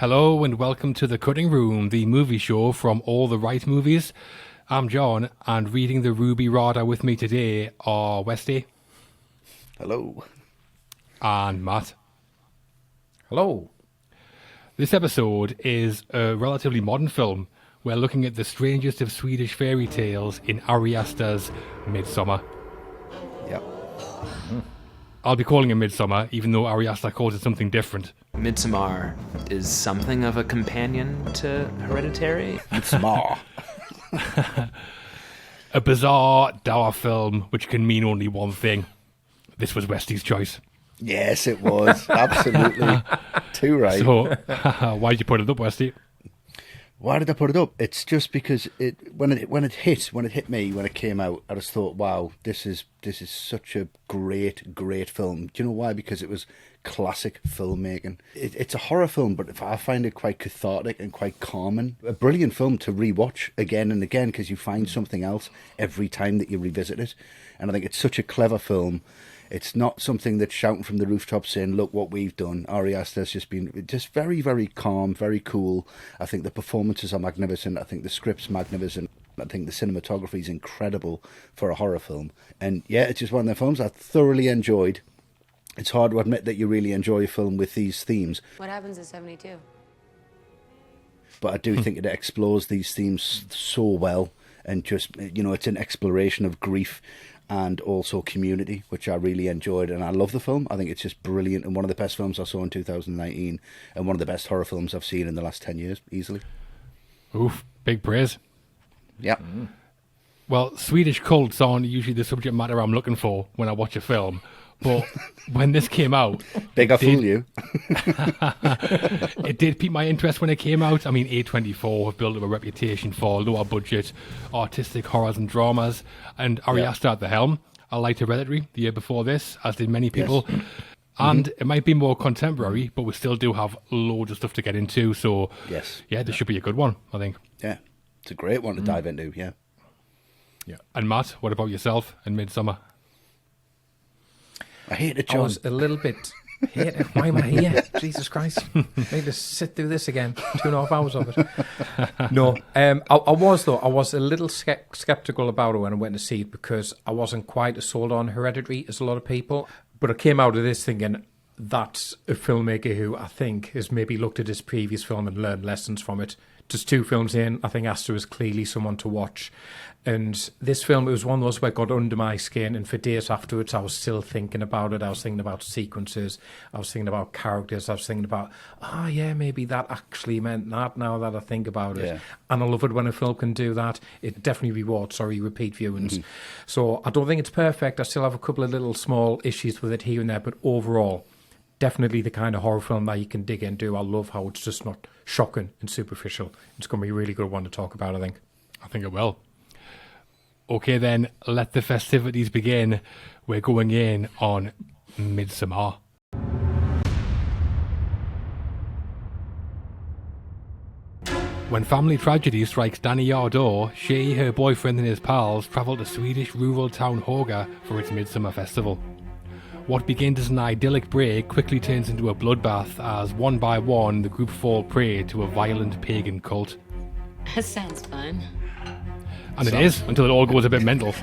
Hello and welcome to The Cutting Room, the movie show from all the right movies. I'm John, and reading the Ruby Rada with me today are Westy. Hello. And Matt. Hello. This episode is a relatively modern film. We're looking at the strangest of Swedish fairy tales in Ari Aster's Midsommar. Yep. I'll be calling it Midsommar, even though Ari Aster calls it something different. Midsommar is something of a companion to Hereditary. Midsommar. A bizarre, dour film which can mean only one thing. This was Westy's choice. Yes, it was. Absolutely. Too right. So, why did you put it up, Westy? Why did I put it up? It's just because when it hit me when it came out, I just thought, wow, this is such a great film. Do you know why? Because it was classic filmmaking. It's a horror film, but I find it quite cathartic and quite calming. A brilliant film to rewatch again and again because you find something else every time that you revisit it. And I think it's such a clever film. It's not something that's shouting from the rooftop saying, look what we've done. Ari Aster's just been very, very calm, very cool. I think the performances are magnificent. I think the script's magnificent. I think the cinematography is incredible for a horror film. And yeah, it's just one of the films I thoroughly enjoyed. It's hard to admit that you really enjoy a film with these themes. What happens in 72? But I do think it explores these themes so well. And just, it's an exploration of grief and also community, which I really enjoyed. And I love the film. I think it's just brilliant and one of the best films I saw in 2019 and one of the best horror films I've seen in the last 10 years, easily. Oof, big praise. Yeah. Well, Swedish cults aren't usually the subject matter I'm looking for when I watch a film. But when this came out... Big I fool you. It did pique my interest when it came out. I mean, A24 have built up a reputation for lower budget, artistic horrors and dramas. And Ari Aster at the helm. I liked Hereditary the year before this, as did many people. Yes. And it might be more contemporary, but we still do have loads of stuff to get into. So, yes, this should be a good one, I think. Yeah, it's a great one to dive into, yeah. And Matt, what about yourself and Midsommar? I hate it, John. I was a little bit... Why am I here? Jesus Christ. Made us sit through this again. 2.5 hours of it. No, I was a little sceptical about it when I went to see it because I wasn't quite as sold on Hereditary as a lot of people. But I came out of this thinking that's a filmmaker who I think has maybe looked at his previous film and learned lessons from it. Just 2 films in, I think Aster is clearly someone to watch. And this film, it was one of those where it got under my skin, and for days afterwards I was still thinking about it. I was thinking about sequences, I was thinking about characters, I was thinking about, maybe that actually meant that now that I think about it. And I love it when a film can do that. It definitely rewards, repeat viewings. So I don't think it's perfect. I still have a couple of little small issues with it here and there, but overall, definitely the kind of horror film that you can dig into. I love how it's just not shocking and superficial. It's going to be a really good one to talk about, I think. I think it will. Okay then, let the festivities begin. We're going in on Midsommar. When family tragedy strikes Dani our door, she, her boyfriend and his pals travel to Swedish rural town Hårga for its Midsommar festival. What begins as an idyllic break quickly turns into a bloodbath as one by one the group fall prey to a violent pagan cult. That sounds fun. And it is, until it all goes a bit mental.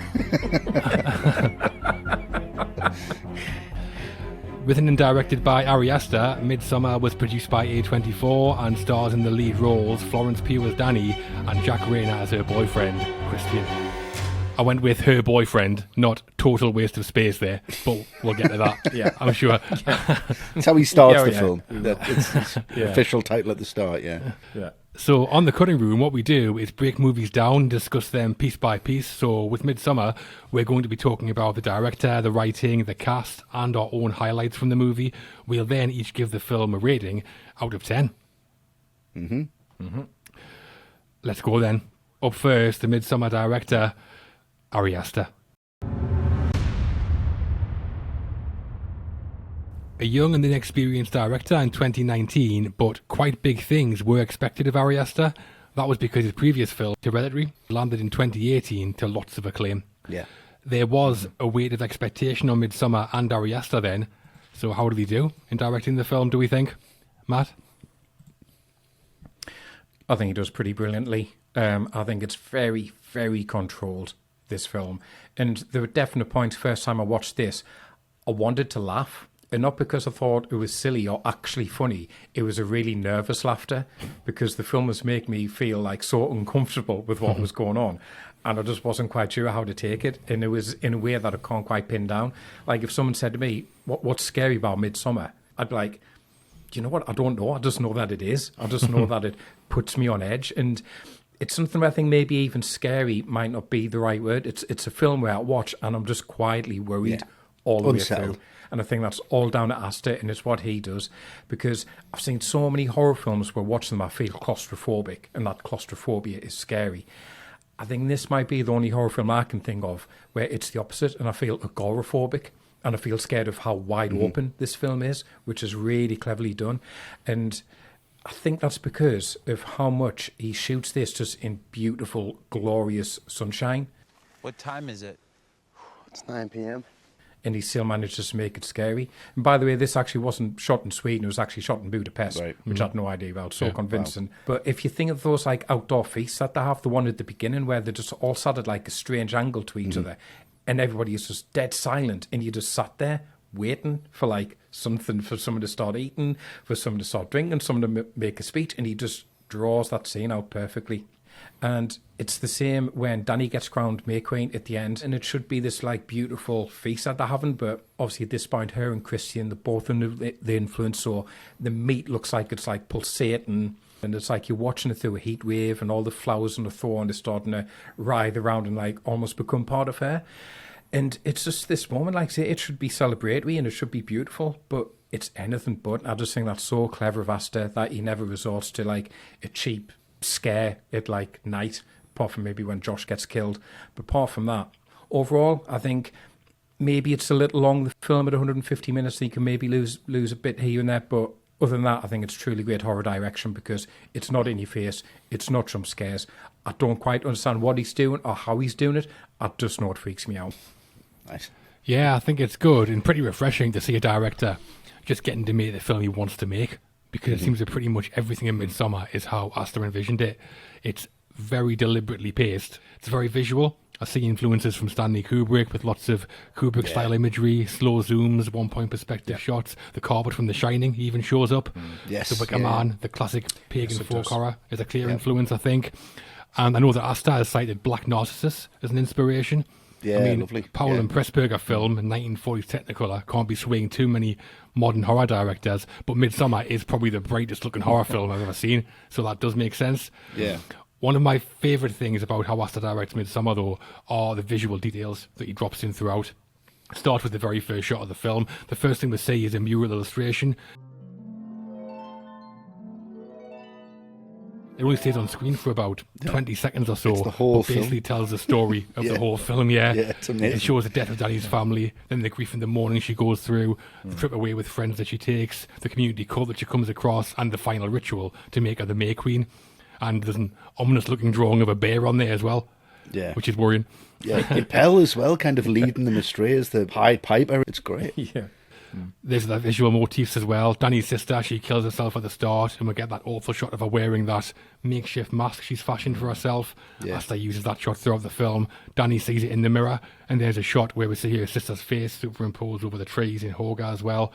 Written and directed by Ari Aster, Midsommar was produced by A24 and stars in the lead roles Florence Pugh as Dani and Jack Reynor as her boyfriend, Christian. I went with her boyfriend, not total waste of space there, but we'll get to that, I'm sure. That's how he starts the film. It's official title at the start, yeah. So on The Cutting Room, what we do is break movies down, discuss them piece by piece. So with Midsommar, we're going to be talking about the director, the writing, the cast, and our own highlights from the movie. We'll then each give the film a rating out of 10. Let's go then. Up first, the Midsommar director, Ari Aster. A young and inexperienced director in 2019, but quite big things were expected of Ari Aster. That was because his previous film, Hereditary, landed in 2018 to lots of acclaim. Yeah. There was a weight of expectation on Midsommar and Ari Aster then. So how did he do in directing the film, do we think? Matt? I think he does pretty brilliantly. I think it's very, very controlled, this film. And there were definite points, first time I watched this, I wanted to laugh. And not because I thought it was silly or actually funny. It was a really nervous laughter because the film was making me feel like so uncomfortable with what was going on. And I just wasn't quite sure how to take it. And it was in a way that I can't quite pin down. Like if someone said to me, what's scary about Midsommar? I'd be like, do you know what? I don't know. I just know that it is. I just know that it puts me on edge. And it's something where I think maybe even scary might not be the right word. It's a film where I watch and I'm just quietly worried all the way through. And I think that's all down to Aster, and it's what he does. Because I've seen so many horror films where watching them I feel claustrophobic, and that claustrophobia is scary. I think this might be the only horror film I can think of where it's the opposite, and I feel agoraphobic, and I feel scared of how wide open this film is, which is really cleverly done. And I think that's because of how much he shoots this just in beautiful, glorious sunshine. What time is it? It's 9 p.m. And he still manages to make it scary. And by the way, this actually wasn't shot in Sweden. It was actually shot in Budapest, which I had no idea about. So convincing. Wow. But if you think of those like outdoor feasts that they have, the one at the beginning where they just all sat at like a strange angle to each other, and everybody is just dead silent, and you just sat there waiting for like something, for someone to start eating, for someone to start drinking, someone to make a speech, and he just draws that scene out perfectly. And it's the same when Dani gets crowned May Queen at the end, and it should be this like beautiful feast that they're having, but obviously at this point her and Christian, they're both under the influence, so the meat looks like it's like pulsating, and it's like you're watching it through a heat wave, and all the flowers on the thorn are starting to writhe around and like almost become part of her. And it's just this moment, like I say, it should be celebratory and it should be beautiful, but it's anything but. I just think that's so clever of Aster that he never resorts to like a cheap scare at like night, apart from maybe when Josh gets killed. But apart from that, overall, I think maybe it's a little long, the film at 150 minutes, so you can maybe lose a bit here and there, but other than that, I think it's truly great horror direction because it's not in your face, it's not jump scares. I don't quite understand what he's doing or how he's doing it, I just know it freaks me out. Nice. Yeah, I think it's good and pretty refreshing to see a director just getting to make the film he wants to make, because it seems that pretty much everything in Midsommar is how Aster envisioned it. It's very deliberately paced. It's very visual. I see influences from Stanley Kubrick with lots of Kubrick-style imagery, slow zooms, one-point perspective shots. The carpet from The Shining even shows up. Yes. The Wicker Man, the classic pagan folk horror, is a clear influence, I think. And I know that Aster has cited Black Narcissus as an inspiration. Yeah, I mean, lovely. Powell Yeah. and Pressburger film in 1940s Technicolor can't be swaying too many modern horror directors, but Midsommar is probably the brightest looking horror film I've ever seen, so that does make sense. Yeah. One of my favourite things about how Aster directs Midsommar, though, are the visual details that he drops in throughout. Start with the very first shot of the film. The first thing we see is a mural illustration. It only stays on screen for about 20 seconds or so, It's the whole but basically film. tells the story of the whole film, Yeah, it's amazing. It shows the death of Dani's family, then the grief in the mourning she goes through, the trip away with friends that she takes, the community cult that she comes across, and the final ritual to make her the May Queen. And there's an ominous-looking drawing of a bear on there as well, which is worrying. Yeah, Impel as well, kind of leading them astray as the Pied Piper. It's great. Yeah. There's the visual motifs as well. Dani's sister, she kills herself at the start, and we get that awful shot of her wearing that makeshift mask she's fashioned for herself. Yeah. Aster uses that shot throughout the film. Dani sees it in the mirror, and there's a shot where we see her sister's face superimposed over the trees in Hårga as well.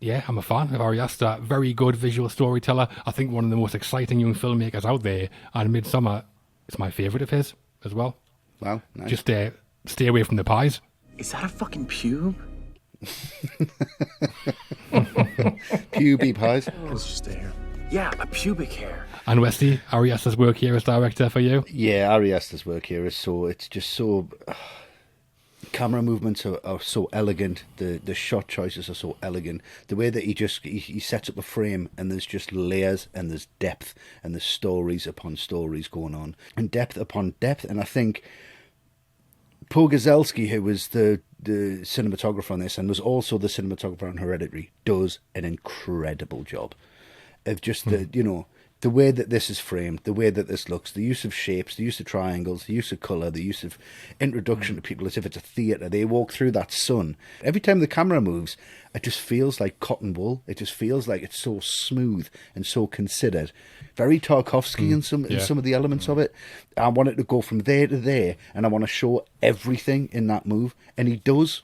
Yeah, I'm a fan of Ari Aster. Very good visual storyteller. I think one of the most exciting young filmmakers out there, and Midsommar is my favourite of his as well. Wow, nice. Just stay away from the pies. Is that a fucking pube? Pubic pies. It's just a hair. Yeah, a pubic hair. And Westy, Ari Aster's work here as director for you? Yeah, Ari Aster's work here is it's just so... camera movements are so elegant. The shot choices are so elegant. The way that he sets up a frame, and there's just layers, and there's depth, and there's stories upon stories going on, and depth upon depth. And I think Pugh, who was the cinematographer on this, and was also the cinematographer on Hereditary, does an incredible job of just The way that this is framed, the way that this looks, the use of shapes, the use of triangles, the use of colour, the use of introduction to people as if it's a theatre. They walk through that sun. Every time the camera moves, it just feels like cotton wool. It just feels like it's so smooth and so considered. Very Tarkovsky in some of the elements of it. I want it to go from there to there, and I want to show everything in that move, and he does.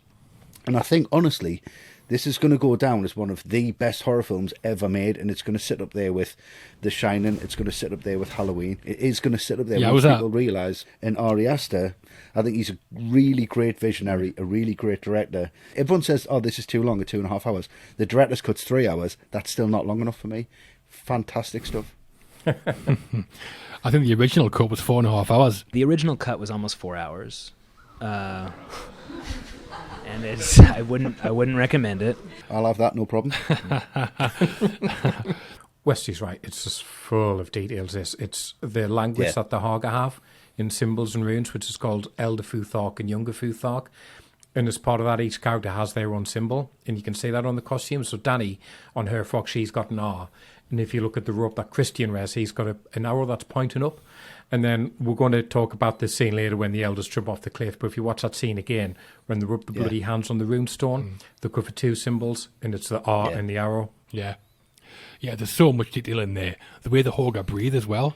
And I think, honestly, this is going to go down as one of the best horror films ever made, and it's going to sit up there with The Shining. It's going to sit up there with Halloween. It is going to sit up there once people realise. And Ari Aster, I think he's a really great visionary, a really great director. Everyone says, oh, this is too long, 2.5 hours. The director's cut's 3 hours. That's still not long enough for me. Fantastic stuff. I think the original cut was 4.5 hours. The original cut was almost 4 hours. And I wouldn't recommend it. I'll have that, no problem. Westy's right. It's just full of details. It's the language that the Hårga have in symbols and runes, which is called Elder Futhark and Younger Futhark. And as part of that, each character has their own symbol, and you can see that on the costume. So Dani, on her frock, she's got an R. And if you look at the rope that Christian wears, he's got an arrow that's pointing up. And then we're going to talk about this scene later when the elders jump off the cliff. But if you watch that scene again, when they rub the bloody hands on the rune stone, they cover 2 symbols, and it's the R and the arrow. Yeah. Yeah, there's so much detail in there. The way the Hårga breathe as well.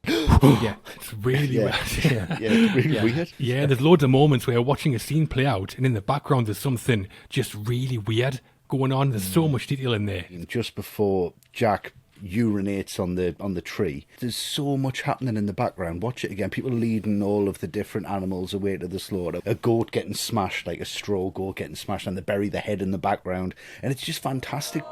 Yeah. It's really weird. It's really weird. Yeah, there's loads of moments where you're watching a scene play out, and in the background there's something just really weird going on. There's so much detail in there. And just before Jack urinates on the tree, there's so much happening in the background. Watch it again. People leading all of the different animals away to the slaughter. A goat getting smashed, like a straw goat getting smashed, and they bury the head in the background, and it's just fantastic.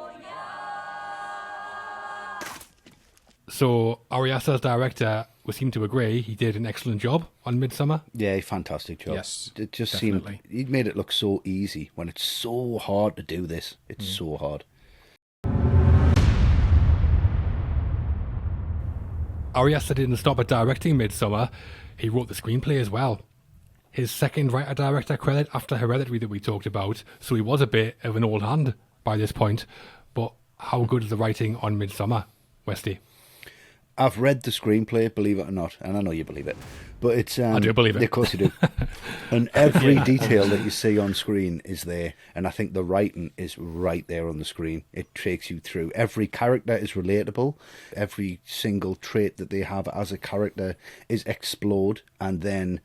So Ari Aster's director would seem to agree he did an excellent job on Midsommar. Yeah, fantastic job. Yes, it just definitely. seemed he made it look so easy when it's so hard to do this. It's so hard. Ari Aster didn't stop at directing Midsommar. He wrote the screenplay as well. His second writer-director credit after Hereditary that we talked about, so he was a bit of an old hand by this point. But how good is the writing on Midsommar, Westy? I've read the screenplay, believe it or not, and I know you believe it, but it's I do believe it. Of course you do. And every detail that you see on screen is there, and I think the writing is right there on the screen. It takes you through. Every character is relatable. Every single trait that they have as a character is explored and then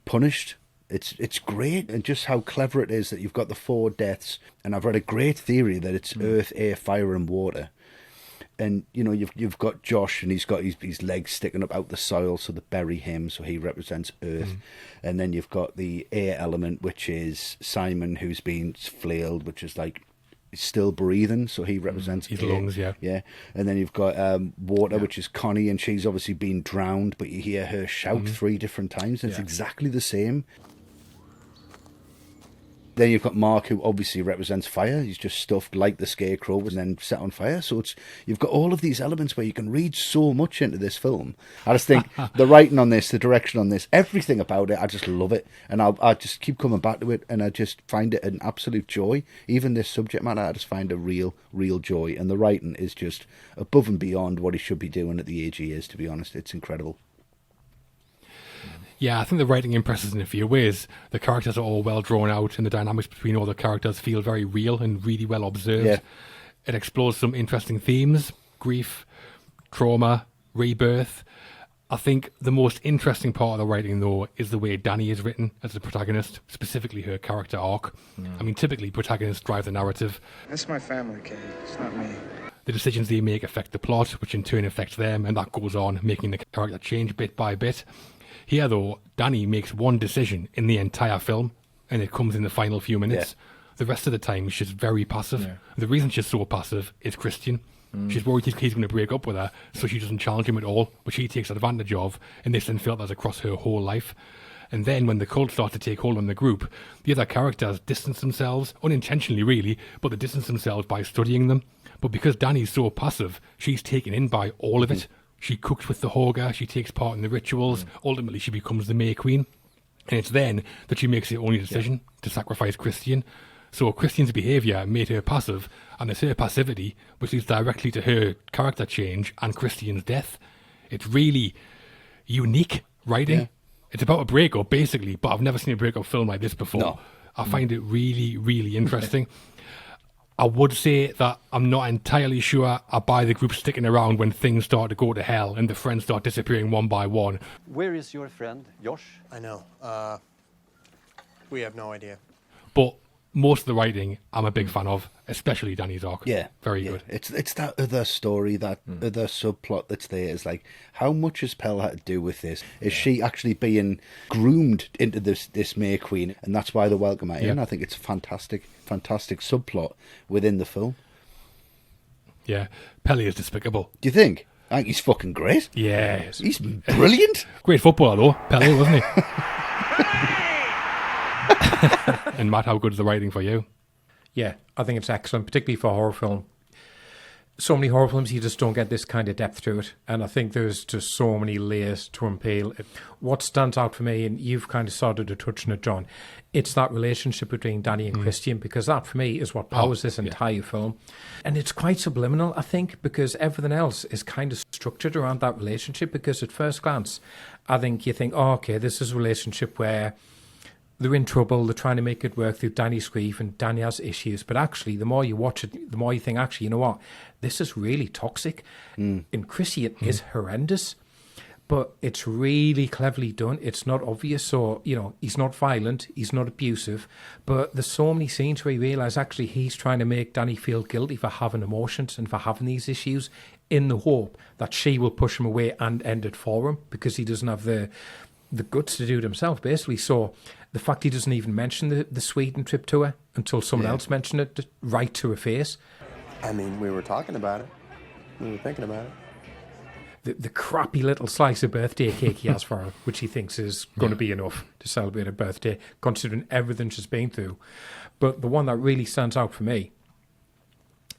punished. It's great, and just how clever it is that you've got the 4 deaths, and I've read a great theory that it's earth, air, fire, and water. And you know you've got Josh, and he's got his legs sticking up out the soil, so they bury him, so he represents earth. And then you've got the air element, which is Simon, who's been flailed, which is like he's still breathing, so he represents his air. lungs. Yeah. And then you've got water, which is Connie, and she's obviously been drowned, but you hear her shout 3 different times, and it's exactly the same. Then you've got Mark, who obviously represents fire. He's just stuffed like the Scarecrow and then set on fire. So you've got all of these elements where you can read so much into this film. I just think the writing on this, the direction on this, everything about it, I just love it. And I just keep coming back to it, and I just find it an absolute joy. Even this subject matter, I just find a real joy. And the writing is just above and beyond what he should be doing at the age he is, to be honest. It's incredible. Yeah, I think the writing impresses in a few ways. The characters are all well drawn out, and the dynamics between all the characters feel very real and really well observed. Yeah. It explores some interesting themes: grief, trauma, rebirth. I think the most interesting part of the writing, though, is the way Dani is written as the protagonist, specifically her character arc. I mean, typically protagonists drive the narrative. That's my family, Kate. It's not me. The decisions they make affect the plot, which in turn affects them, and that goes on, making the character change bit by bit. Here, though, Dani makes one decision in the entire film, and it comes in the final few minutes. Yeah. The rest of the time, she's very passive. Yeah. The reason she's so passive is Christian. She's worried he's going to break up with her, so she doesn't challenge him at all, which he takes advantage of, and this then filters across her whole life. And then when the cult starts to take hold on the group, the other characters distance themselves, unintentionally really, but they distance themselves by studying them. But because Dani's so passive, she's taken in by all of it. She cooks with the Hårga, she takes part in the rituals, ultimately she becomes the May Queen. And it's then that she makes the only decision to sacrifice Christian. So Christian's behaviour made her passive, and it's her passivity which leads directly to her character change and Christian's death. It's really unique writing. Yeah. It's about a breakup, basically, but I've never seen a breakup film like this before. No. I find it really, really interesting. I would say that I'm not entirely sure I buy the group sticking around when things start to go to hell and the friends start disappearing one by one. Where is your friend, Josh? I know. We have no idea. But most of the writing I'm a big fan of, especially Dani's arc. Yeah. Very yeah. good. It's that other story, that other subplot that's there. It's like, how much has Pell had to do with this? Is she actually being groomed into this May Queen? And that's why they welcome her in. I think it's a fantastic subplot within the film. Yeah. Pelly is despicable. Do you think? I think he's fucking great. Yeah. He's brilliant. Great footballer, though. Pelly, wasn't he? And Matt, how good is the writing for you? Yeah, I think it's excellent, particularly for a horror film. So many horror films, you just don't get this kind of depth to it. And I think there's just so many layers to unpeel. What stands out for me, and you've kind of started to touch on it, John, it's that relationship between Dani and Christian, because that, for me, is what powers this entire film. And it's quite subliminal, I think, because everything else is kind of structured around that relationship, because at first glance, I think you think, oh, okay, this is a relationship where they're in trouble, they're trying to make it work through Dani's grief, and Dani has issues. But actually, the more you watch it, the more you think, actually, you know what? This is really toxic. And Christian is horrendous, but it's really cleverly done. It's not obvious. So, you know, he's not violent, he's not abusive, but there's so many scenes where you realise actually he's trying to make Dani feel guilty for having emotions and for having these issues, in the hope that she will push him away and end it for him, because he doesn't have the guts to do it himself, basically. So the fact he doesn't even mention the Sweden trip to her until someone else mentioned it right to her face. I mean, we were talking about it. We were thinking about it. The crappy little slice of birthday cake he has for her, which he thinks is going to be enough to celebrate her birthday, considering everything she's been through. But the one that really stands out for me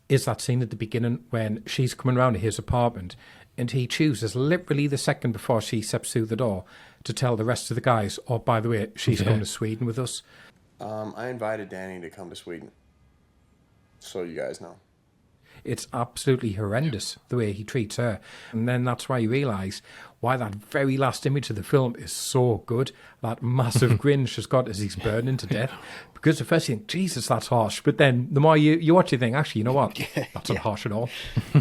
is that scene at the beginning when she's coming round to his apartment and he chooses literally the second before she steps through the door to tell the rest of the guys, oh, by the way, she's going to Sweden with us. I invited Dani to come to Sweden, so you guys know. It's absolutely horrendous the way he treats her. And then that's why you realise why that very last image of the film is so good. That massive grin she's got as he's burning to death. Because at first you think, Jesus, that's harsh. But then the more you watch, you think, actually, you know what? That's not harsh at all.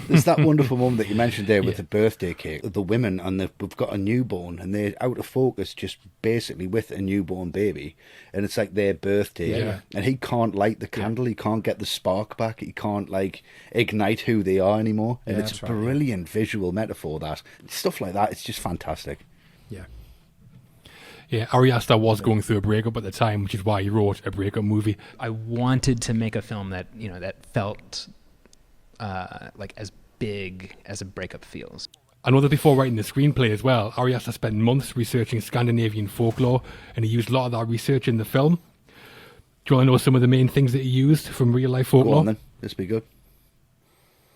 There's that wonderful moment that you mentioned there with the birthday cake. The women, and we've got a newborn, and they're out of focus just basically with a newborn baby. And it's like their birthday. Yeah. And he can't light the candle. He can't get the spark back. He can't, ignite who they are anymore. And it's a brilliant visual metaphor, that. Stuff like that, it's just fantastic. Yeah. Yeah, Ari Aster was going through a breakup at the time, which is why he wrote a breakup movie. I wanted to make a film that, you know, that felt like as big as a breakup feels. I know that before writing the screenplay as well, Ari Aster spent months researching Scandinavian folklore, and he used a lot of that research in the film. Do you want to know some of the main things that he used from real life folklore? Go on then, this will be good.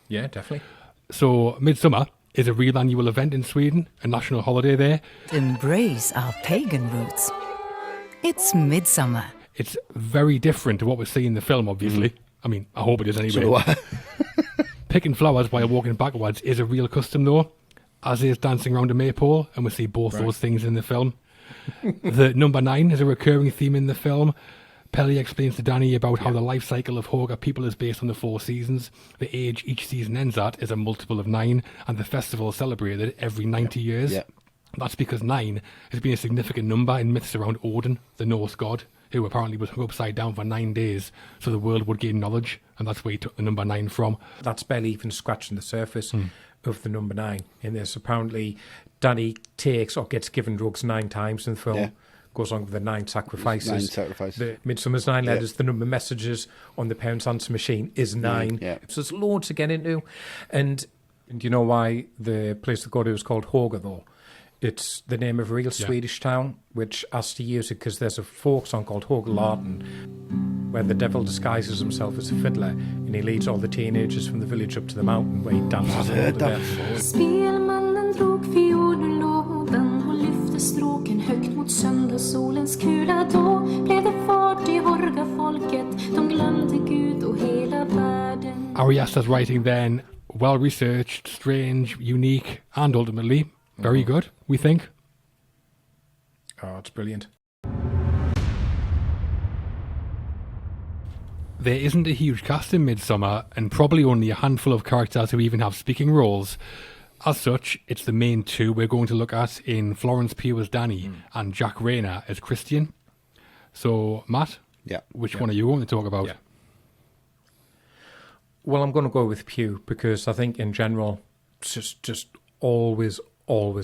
Yeah, definitely. So, Midsommar is a real annual event in Sweden, a national holiday there. Embrace our pagan roots. It's Midsommar. It's very different to what we see in the film, obviously. I mean, I hope it is anyway. So, Picking flowers while walking backwards is a real custom, though, as is dancing around a maypole, and we see both those things in the film. The number 9 is a recurring theme in the film. Pelly explains to Dani about how the life cycle of Hårga people is based on the 4 seasons. The age each season ends at is a multiple of 9, and the festival is celebrated every 90 years. Yeah. That's because 9 has been a significant number in myths around Odin, the Norse god, who apparently was hung upside down for 9 days so the world would gain knowledge, and that's where he took the number 9 from. That's barely even scratching the surface of the number 9. And there's apparently Dani takes or gets given drugs 9 times in the film. Yeah. Goes on with the 9 sacrifices. 9 sacrifices. The Midsommar's 9 letters, the number of messages on the parents' answer machine is 9. Yeah. So there's loads to get into. And do you know why the place to go to is called Hårga, though? It's the name of a real Swedish town, which has to use it because there's a folk song called Hårga, where the devil disguises himself as a fiddler and he leads all the teenagers from the village up to the mountain where he dances all the death. sista stråken högt mot söndagssolens kula. Då blev det fart i Hårga-folket. De glömde Gud och hela världen. Ari Aster's writing then, well researched, strange, unique, and ultimately very good, we think. Oh, it's brilliant. There isn't a huge cast in Midsommar, and probably only a handful of characters who even have speaking roles. As such, it's the main two we're going to look at in Florence Pugh as Dani and Jack Reynor as Christian. So, Matt, which one are you going to talk about? Yeah. Well, I'm going to go with Pugh because I think in general, it's just always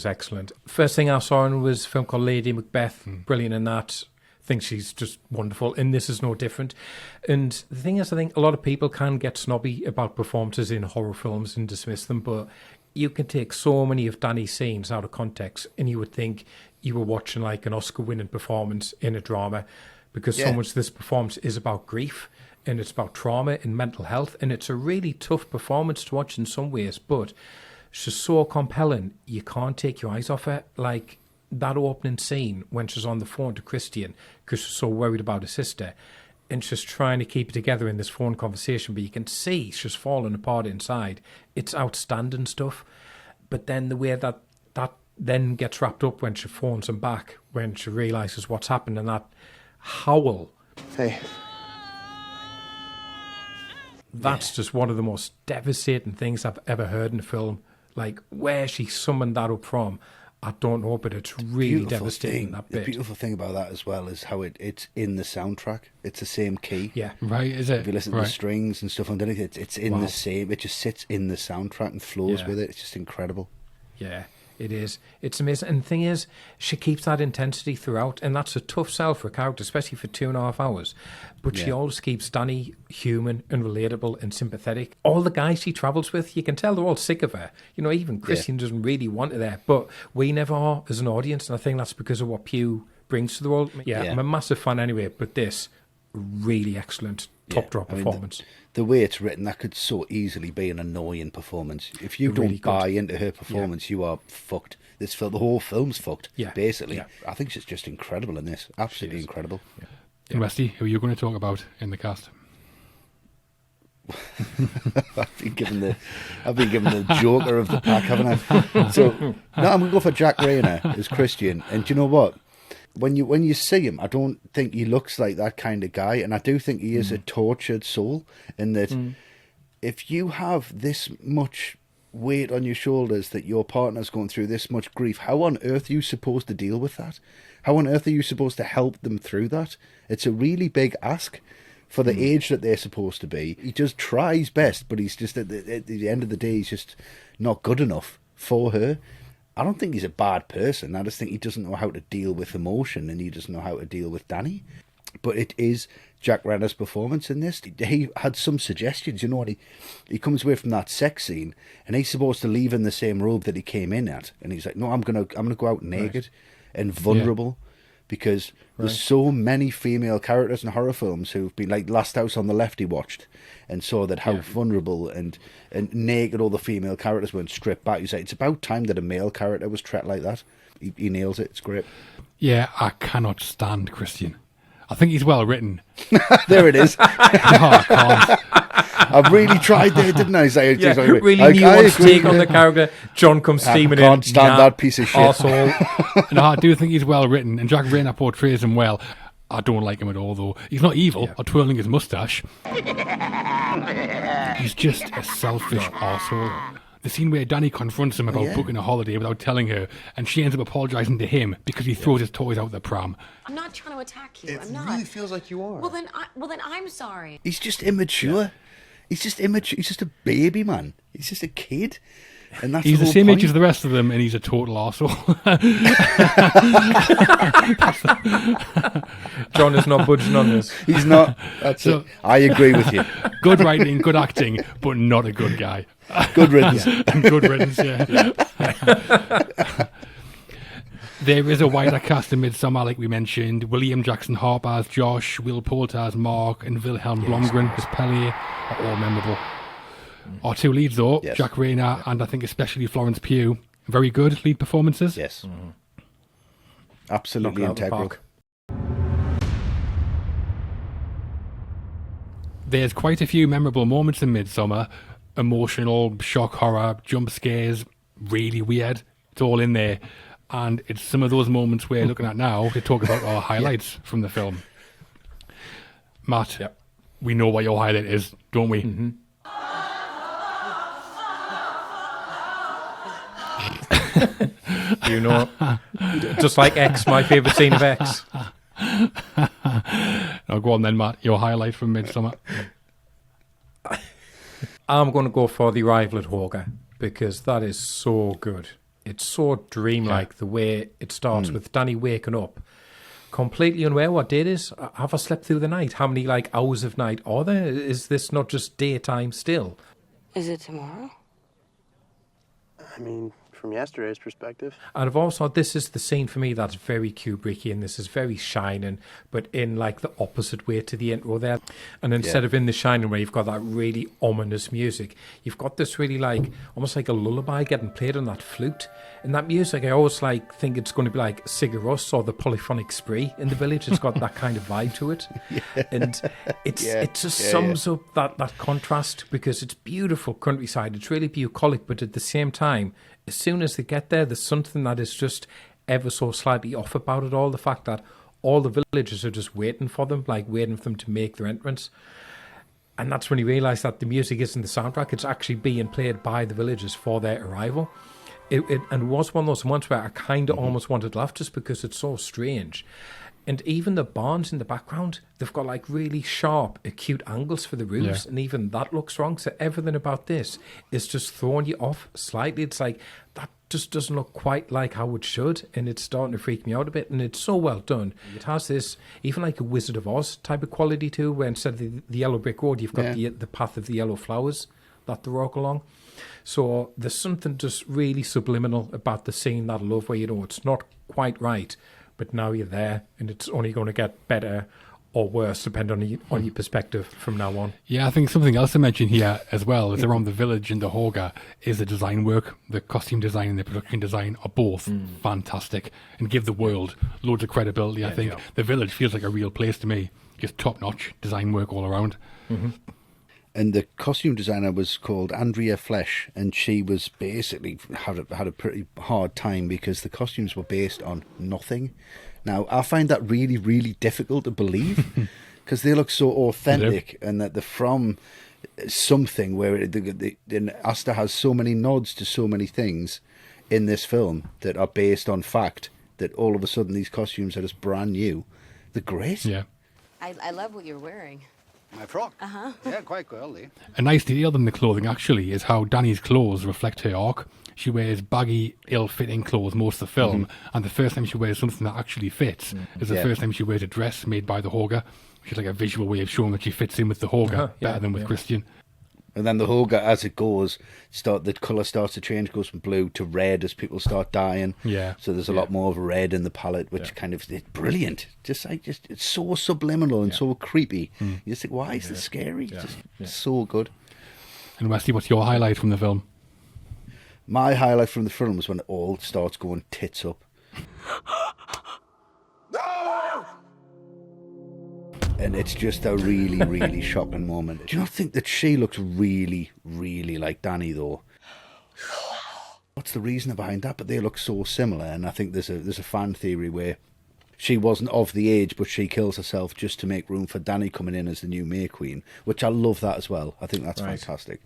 excellent. First thing I saw in was a film called Lady Macbeth. Brilliant in that. I think she's just wonderful, and this is no different. And the thing is, I think a lot of people can get snobby about performances in horror films and dismiss them, but you can take so many of Dani's scenes out of context, and you would think you were watching like an Oscar-winning performance in a drama, because so much of this performance is about grief, and it's about trauma and mental health, and it's a really tough performance to watch in some ways, but she's so compelling, you can't take your eyes off her. Like that opening scene when she's on the phone to Christian because she's so worried about her sister, and she's trying to keep it together in this phone conversation, but you can see she's falling apart inside. It's outstanding stuff. But then the way that then gets wrapped up when she phones him back, when she realises what's happened, and that howl. Hey. That's just one of the most devastating things I've ever heard in a film. Like, where she summoned that up from, I don't know, but it's really devastating, that bit. The beautiful thing about that as well is how it's in the soundtrack. It's the same key. Yeah. Right, is it? If you listen to the strings and stuff underneath, it's in the same. It just sits in the soundtrack and flows with it. It's just incredible. Yeah, it is. It's amazing. And the thing is, she keeps that intensity throughout, and that's a tough sell for a character, especially for 2.5 hours. But she always keeps Dani human and relatable and sympathetic. All the guys she travels with, you can tell they're all sick of her. You know, even Christian doesn't really want her there, but we never are as an audience, and I think that's because of what Pugh brings to the role. Yeah, I'm a massive fan anyway, but this, really excellent, top-draw performance. The way it's written, that could so easily be an annoying performance. If you don't buy into her performance, you are fucked. The whole film's fucked, basically. Yeah. I think she's just incredible in this. Absolutely incredible. Yeah. And Westy, who are you going to talk about in the cast? I've been given the joker of the pack, haven't I? So, no, I'm going to go for Jack Reynor as Christian. And do you know what? When you see him, I don't think he looks like that kind of guy, and I do think he is a tortured soul. In that, if you have this much weight on your shoulders, that your partner's going through this much grief, how on earth are you supposed to deal with that? How on earth are you supposed to help them through that? It's a really big ask for the age that they're supposed to be. He just tries best, but he's just at the end of the day, he's just not good enough for her. I don't think he's a bad person. I just think he doesn't know how to deal with emotion, and he doesn't know how to deal with Dani. But it is Jack Reynor's performance in this. He had some suggestions. You know what? He comes away from that sex scene, and he's supposed to leave in the same robe that he came in at, and he's like, "No, I'm gonna go out naked and vulnerable." Because there's so many female characters in horror films who've been like Last House on the Left he watched and saw that how vulnerable and naked all the female characters were and stripped back. He's like, it's about time that a male character was treated like that. He nails it. It's great. Yeah, I cannot stand Christian. I think he's well written. There it is. No, I can't. I really tried there, didn't I? Like, really nuanced take on the character. John comes steaming in. I can't stand that piece of shit. Arsehole. No, I do think he's well written, and Jack Reynor portrays him well. I don't like him at all, though. He's not evil or twirling his moustache. He's just a selfish arsehole. The scene where Dani confronts him about booking a holiday without telling her, and she ends up apologising to him because he throws his toys out the pram. I'm not trying to attack you. I'm not. It really feels like you are. Well, then I'm sorry. He's just immature. Yeah. He's just immature. He's just a baby, man. He's just a kid. And that's he's the same point. age as the rest of them, and he's a total arsehole. John is not budging on this. He's not. That's it. I agree with you. Good writing, good acting, but not a good guy. Good riddance. Good riddance, There is a wider cast in Midsommar, like we mentioned. William Jackson Harper as Josh, Will Poulter as Mark, and Wilhelm Blomgren as Pelle are all memorable. Our two leads, though, Jack Reynor and I think especially Florence Pugh, very good lead performances. Yes. Absolutely Knock it out of the integral. park. There's quite a few memorable moments in Midsommar. Emotional, shock, horror, jump scares, really weird. It's all in there. And it's some of those moments we're looking at now to talk about our highlights from the film. Matt, Yep. we know what your highlight is, don't we? Mm-hmm. You know, just like X, my favourite scene of X. Now go on then, Matt. Your highlight from Midsommar. I'm going to go for the arrival at Hårga because that is so good. It's so dreamlike the way it starts with Dani waking up, completely unaware what day it is. Have I slept through the night? How many hours of night are there? Is this not just daytime still? Is it tomorrow? I mean, from yesterday's perspective. And I've also thought this is the scene for me that's very Kubrickian. This is very Shining, but in like the opposite way to the intro there. And instead of in the Shining way, you've got that really ominous music. You've got this really like almost like a lullaby getting played on that flute. And that music, I always think it's going to be like Sigur Rós or the Polyphonic Spree in the Village. It's got that kind of vibe to it. And it just sums up that contrast because it's beautiful countryside. It's really bucolic, but at the same time, as soon as they get there, there's something that is just ever so slightly off about it all. The fact that all the villagers are just waiting for them, like waiting for them to make their entrance. And that's when you realise that the music isn't the soundtrack. It's actually being played by the villagers for their arrival. And it was one of those ones where I kind of almost wanted to laugh just because it's so strange. And even the barns in the background, they've got like really sharp, acute angles for the roofs, and even that looks wrong. So everything about this is just throwing you off slightly. It's like, that just doesn't look quite like how it should, and it's starting to freak me out a bit, and it's so well done. It has this, even like a Wizard of Oz type of quality too, where instead of the yellow brick road, you've got the path of the yellow flowers that they walk along. So there's something just really subliminal about the scene that I love, where, you know, it's not quite right, but now you're there, and it's only going to get better or worse, depending on your perspective from now on. Yeah, I think something else to mention here as well is around the village and the Hårga is the design work. The costume design and the production design are both fantastic and give the world loads of credibility. I think the village feels like a real place to me. Just top-notch design work all around. Mm-hmm. And the costume designer was called Andrea Flesch, and she was basically had a pretty hard time because the costumes were based on nothing. Now, I find that really, really difficult to believe because they look so authentic and that they're from something where and Aster has so many nods to so many things in this film that are based on fact that all of a sudden these costumes are just brand new. They're great. Yeah. I love what you're wearing. My frock? Uh-huh. Yeah, quite girly. A nice detail in the clothing, actually, is how Dani's clothes reflect her arc. She wears baggy, ill-fitting clothes most of the film, and the first time she wears something that actually fits is the first time she wears a dress made by the Hårga, which is like a visual way of showing that she fits in with the Hårga better than with Christian. And then the Hårga, as it goes, the colour starts to change, goes from blue to red as people start dying. Yeah. So there's a lot more of red in the palette, which kind of it's brilliant. Just it's so subliminal and so creepy. You just think, why is this scary? It's so good. And Wesley, what's your highlight from the film? My highlight from the film was when it all starts going tits up. And it's just a really, really shocking moment. Do you not think that she looks really, really like Dani, though? What's the reason behind that? But they look so similar, and I think there's a fan theory where she wasn't of the age, but she kills herself just to make room for Dani coming in as the new May Queen, which I love that as well. I think that's fantastic.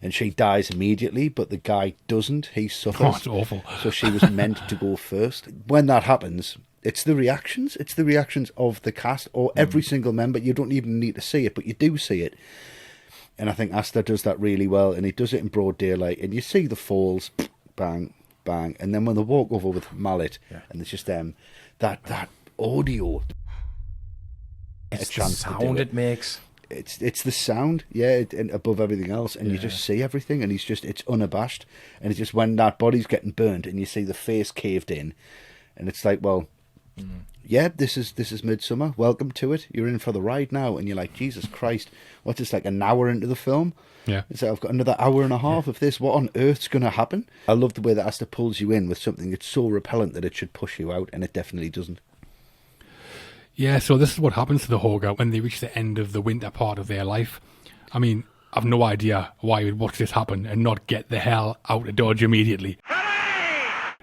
And she dies immediately, but the guy doesn't. He suffers. Oh, it's awful. So she was meant to go first. When that happens, it's the reactions. It's the reactions of the cast or every single member. You don't even need to see it, but you do see it. And I think Aster does that really well, and he does it in broad daylight. And you see the falls, bang, bang. And then when they walk over with Mallet, and it's just that audio. It's the sound it makes. It's the sound, and above everything else, and you just see everything, and it's unabashed, and it's just when that body's getting burned, and you see the face caved in, and it's like, well, yeah, this is Midsommar. Welcome to it. You're in for the ride now, and you're like, Jesus Christ, what's this, like an hour into the film? Yeah. It's like, I've got another hour and a half of this. What on earth's going to happen? I love the way that Aster pulls you in with something that's so repellent that it should push you out, and it definitely doesn't. Yeah, so this is what happens to the Hårga when they reach the end of the winter part of their life. I mean, I've no idea why we'd watch this happen and not get the hell out of Dodge immediately.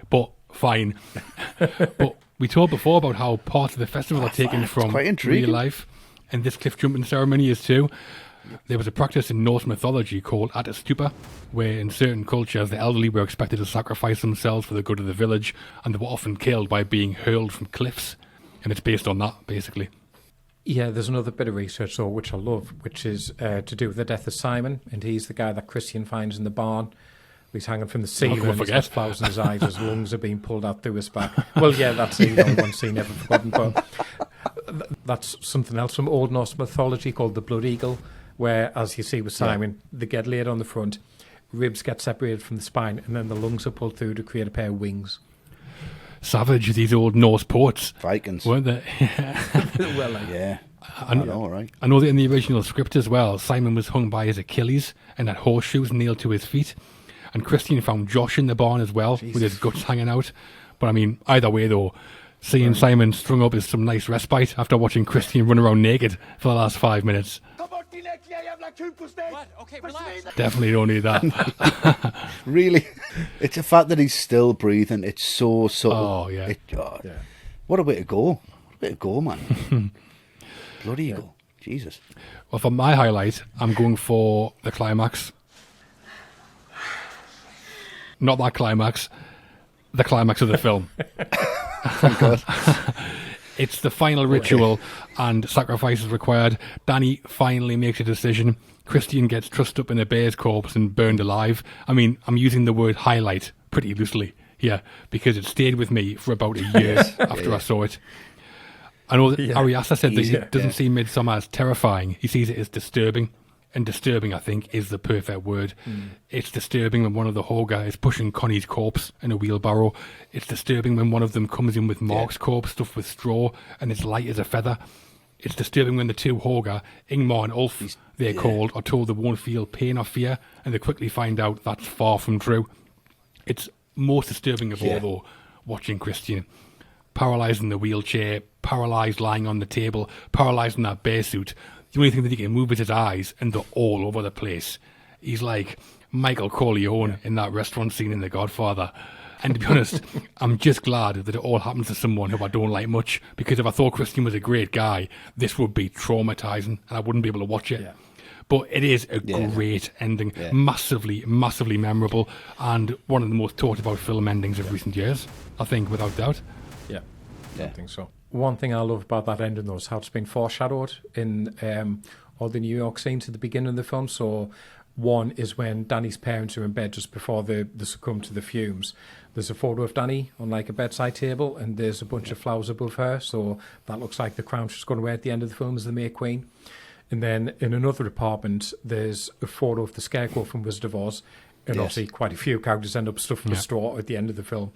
But fine. But we talked before about how parts of the festival are taken from real life, and this cliff jumping ceremony is too. There was a practice in Norse mythology called Ättestupa, where in certain cultures the elderly were expected to sacrifice themselves for the good of the village, and they were often killed by being hurled from cliffs. And it's based on that, basically. Yeah, there's another bit of research, though, which I love, which is to do with the death of Simon, and he's the guy that Christian finds in the barn. He's hanging from the ceiling, and he's got flowers in his eyes, his lungs are being pulled out through his back. Well, yeah, that's one scene never forgotten, but that's something else from Old Norse mythology called the blood eagle, where, as you see with Simon, they get laid on the front, ribs get separated from the spine, and then the lungs are pulled through to create a pair of wings. Savage, these old Norse poets. Vikings. Weren't they? Well, yeah. I know, right? I know that in the original script as well, Simon was hung by his Achilles and had horseshoes nailed to his feet. And Christian found Josh in the barn as well, with his guts hanging out. But I mean, either way though, seeing Simon strung up is some nice respite after watching Christian run around naked for the last 5 minutes. What? Okay, relax. Definitely don't need that. Really? It's a fact that he's still breathing. It's so subtle. Oh, yeah. What a way to go. What a way to go, man. Bloody eagle. Jesus. Well, for my highlight, I'm going for the climax. Not that climax. The climax of the film. Thank God. It's the final ritual and sacrifice is required. Dani finally makes a decision. Christian gets trussed up in a bear's corpse and burned alive. I mean, I'm using the word highlight pretty loosely here because it stayed with me for about a year after I saw it. I know that Ari Aster said that he doesn't see Midsommar as terrifying. He sees it as disturbing. And disturbing, I think, is the perfect word. It's disturbing when one of the Hårga is pushing Connie's corpse in a wheelbarrow. It's disturbing when one of them comes in with Mark's corpse stuffed with straw and it's light as a feather. It's disturbing when the two Hårga, Ingmar and Ulf, they're called, are told they won't feel pain or fear, and they quickly find out that's far from true. It's most disturbing of all, though, watching Christian. Paralysed in the wheelchair, paralysed lying on the table, paralysed in that bear suit. The only thing that he can move is his eyes, and they're all over the place. He's like Michael Corleone in that restaurant scene in The Godfather. And to be honest, I'm just glad that it all happens to someone who I don't like much, because if I thought Christian was a great guy, this would be traumatising, and I wouldn't be able to watch it. Yeah. But it is a great ending, massively, massively memorable, and one of the most talked about film endings of recent years, I think, without doubt. Yeah, I think so. One thing I love about that ending, though, is how it's been foreshadowed in all the New York scenes at the beginning of the film. So one is when Dani's parents are in bed just before they succumb to the fumes. There's a photo of Dani on like a bedside table, and there's a bunch of flowers above her. So that looks like the crown she's going to wear at the end of the film as the May Queen. And then in another apartment, there's a photo of the Scarecrow from Wizard of Oz. And obviously quite a few characters end up stuffed with straw at the end of the film.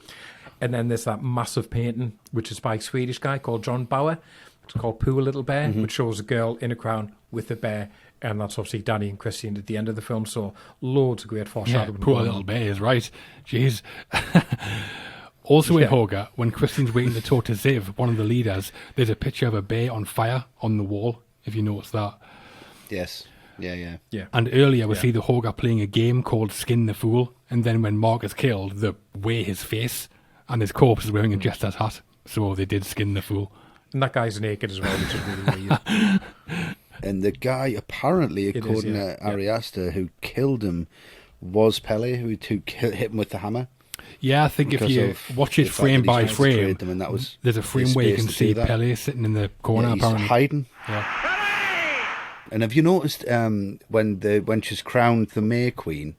And then there's that massive painting, which is by a Swedish guy called John Bauer. It's called Pugh, a Little Bear, which shows a girl in a crown with a bear. And that's obviously Dani and Christian at the end of the film. So loads of great foreshadowing. Yeah, Poor Little Bear is right. Jeez. Also in Hårga, when Christian's waiting to talk to Ziv, one of the leaders, there's a picture of a bear on fire on the wall, if you notice that. Yes. Yeah. And earlier we see the Hårga playing a game called Skin the Fool. And then when Mark is killed, they wear his face. And his corpse is wearing a jester's hat. So they did skin the fool. And that guy's naked as well, which is really weird. And the guy, apparently, according to Ari Aster, who killed him, was Pele, who hit him with the hammer. Yeah, I think if you watch it frame by frame, there's a frame where you can see Pele sitting in the corner, he's apparently. Hiding. Yeah. And have you noticed when she's crowned the May Queen,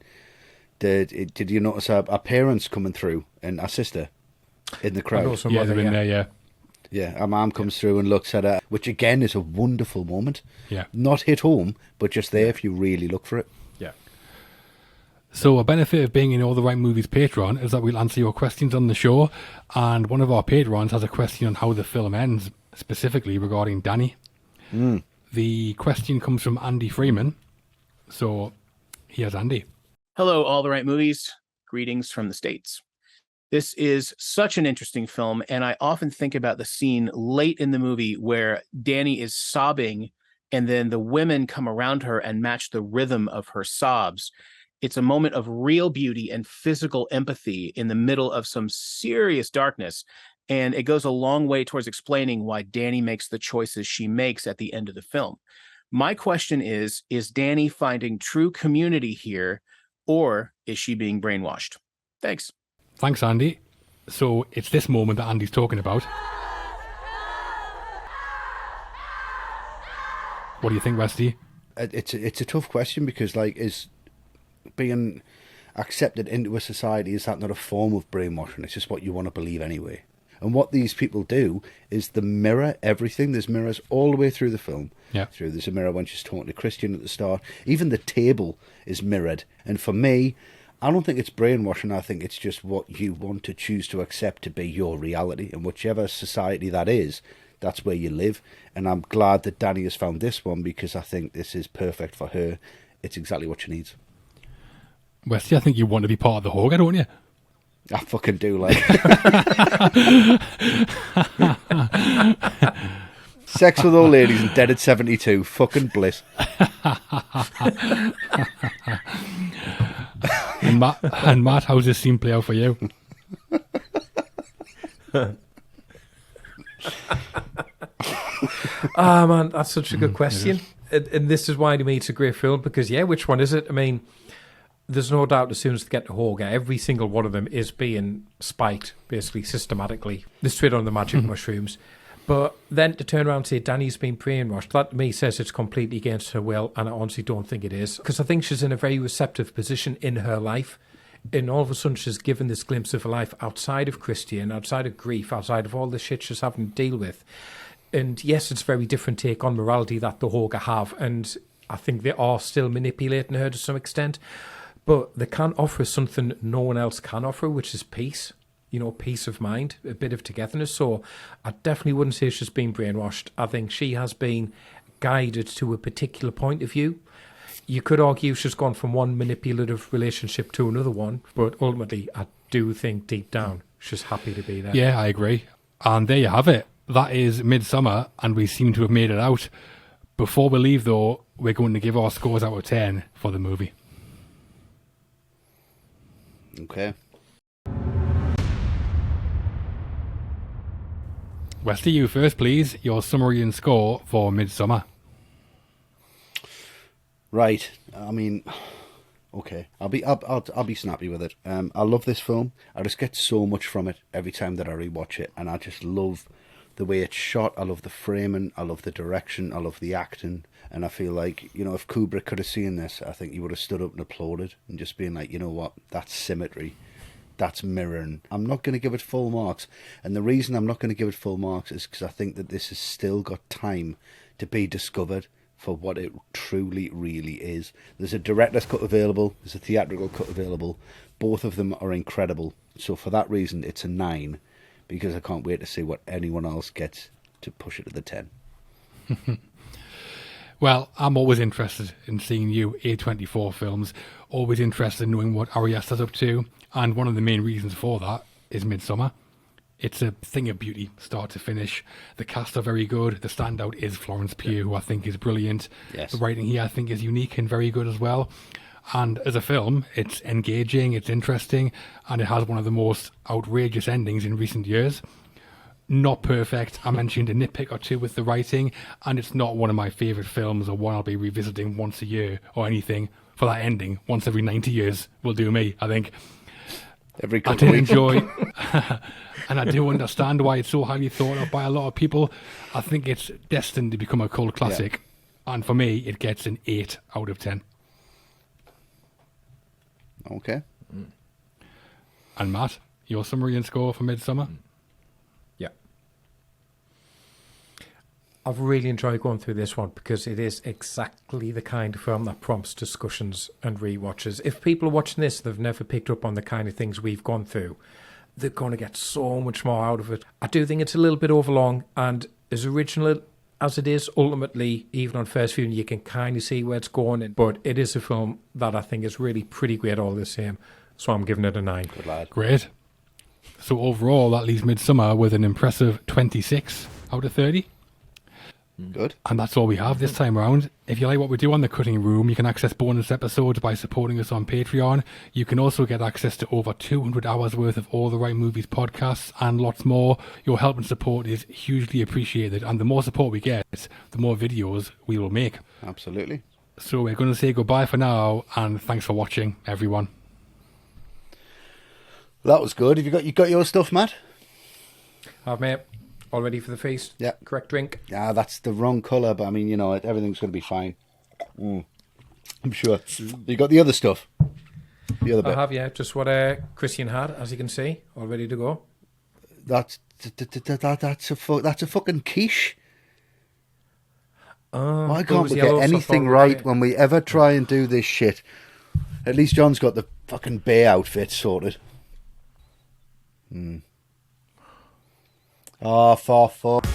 did you notice her parents coming through and her sister in the crowd? Yeah, they're in there, yeah. Yeah, her mum comes through and looks at her, which again is a wonderful moment. Yeah. Not hit home, but just there if you really look for it. Yeah. So a benefit of being in All the Right Movies Patreon is that we'll answer your questions on the show, and one of our patrons has a question on how the film ends, specifically regarding Dani. The question comes from Andy Freeman. So here's Andy. Hello, All the Right Movies. Greetings from the States. This is such an interesting film, and I often think about the scene late in the movie where Dani is sobbing, and then the women come around her and match the rhythm of her sobs. It's a moment of real beauty and physical empathy in the middle of some serious darkness, and it goes a long way towards explaining why Dani makes the choices she makes at the end of the film. My question is Dani finding true community here, or is she being brainwashed? Thanks. Thanks, Andy. So it's this moment that Andy's talking about. What do you think, Westy? It's a tough question because, like, is being accepted into a society, is that not a form of brainwashing? It's just what you want to believe anyway. And what these people do is they mirror everything. There's mirrors all the way through the film. Yeah. There's a mirror when she's talking to Christian at the start. Even the table is mirrored. And for me, I don't think it's brainwashing. I think it's just what you want to choose to accept to be your reality. And whichever society that is, that's where you live. And I'm glad that Dani has found this one because I think this is perfect for her. It's exactly what she needs. Westy, I think you want to be part of the Hårga, don't you? I fucking do, like. Sex with old ladies and dead at 72. Fucking bliss. And Matt, how's this scene play out for you? Man, that's such a good question. And this is why to me it's a great film because, yeah, which one is it? I mean, there's no doubt as soon as they get to Hårga, every single one of them is being spiked, basically, systematically. They're straight on the magic mushrooms. But then to turn around and say Dani's been brainwashed, that to me says it's completely against her will, and I honestly don't think it is. Because I think she's in a very receptive position in her life, and all of a sudden she's given this glimpse of her life outside of Christian, outside of grief, outside of all the shit she's having to deal with. And yes, it's a very different take on morality that the Hårga have, and I think they are still manipulating her to some extent. But they can offer something no one else can offer, which is peace. You know, peace of mind, a bit of togetherness. So I definitely wouldn't say she's been brainwashed. I think she has been guided to a particular point of view. You could argue she's gone from one manipulative relationship to another one, but ultimately I do think deep down she's happy to be there. Yeah, I agree. And there you have it. That is Midsommar, and we seem to have made it out. Before we leave, though, we're going to give our scores out of 10 for the movie. Okay. Westy, you first, please. Your summary and score for Midsommar. Right. I mean, okay. I'll be snappy with it. I love this film. I just get so much from it every time that I rewatch it, and I just love the way it's shot. I love the framing. I love the direction. I love the acting. And I feel like, you know, if Kubrick could have seen this, I think he would have stood up and applauded and just been like, you know what, that's symmetry. That's mirroring. I'm not going to give it full marks. And the reason I'm not going to give it full marks is because I think that this has still got time to be discovered for what it truly, really is. There's a director's cut available. There's a theatrical cut available. Both of them are incredible. So for that reason, it's a 9. Because I can't wait to see what anyone else gets to push it to the 10. Well, I'm always interested in seeing new A24 films, always interested in knowing what Ari Aster's up to, and one of the main reasons for that is Midsommar. It's a thing of beauty, start to finish. The cast are very good. The standout is Florence Pugh, who I think is brilliant. Yes. The writing here I think is unique and very good as well. And as a film, it's engaging, it's interesting, and it has one of the most outrageous endings in recent years. Not perfect. I mentioned a nitpick or two with the writing, and it's not one of my favourite films or one I'll be revisiting once a year or anything. For that ending, once every 90 years will do me, I think. Every I did enjoy, and I do understand why it's so highly thought of by a lot of people. I think it's destined to become a cult classic, and for me, it gets an 8 out of 10. Okay. And Matt, your summary and score for Midsommar? I've really enjoyed going through this one because it is exactly the kind of film that prompts discussions and rewatches. If people are watching this, they've never picked up on the kind of things we've gone through, they're going to get so much more out of it. I do think it's a little bit overlong, and as original as it is, ultimately, even on first viewing, you can kind of see where it's going. But it is a film that I think is really pretty great all the same. So I'm giving it a 9. Good lad. Great. So overall, that leaves Midsommar with an impressive 26 out of 30. Good. And that's all we have this time around. If you like what we do on The Cutting Room, you can access bonus episodes by supporting us on Patreon. You can also get access to over 200 hours worth of All the Right Movies podcasts and lots more. Your help and support is hugely appreciated, and the more support we get, the more videos we will make. Absolutely. So we're going to say goodbye for now, and thanks for watching, everyone. That was good. Have you got your stuff, Matt? Have, mate. All ready for the feast? Yeah. Correct drink? Yeah, that's the wrong colour, but I mean, everything's going to be fine. I'm sure. You got the other stuff? The other bit? I have, yeah. Just what Christian had, as you can see. All ready to go. That's a fucking quiche. Why can't we get anything right when we ever try and do this shit? At least John's got the fucking bear outfit sorted. Oh, for fuck.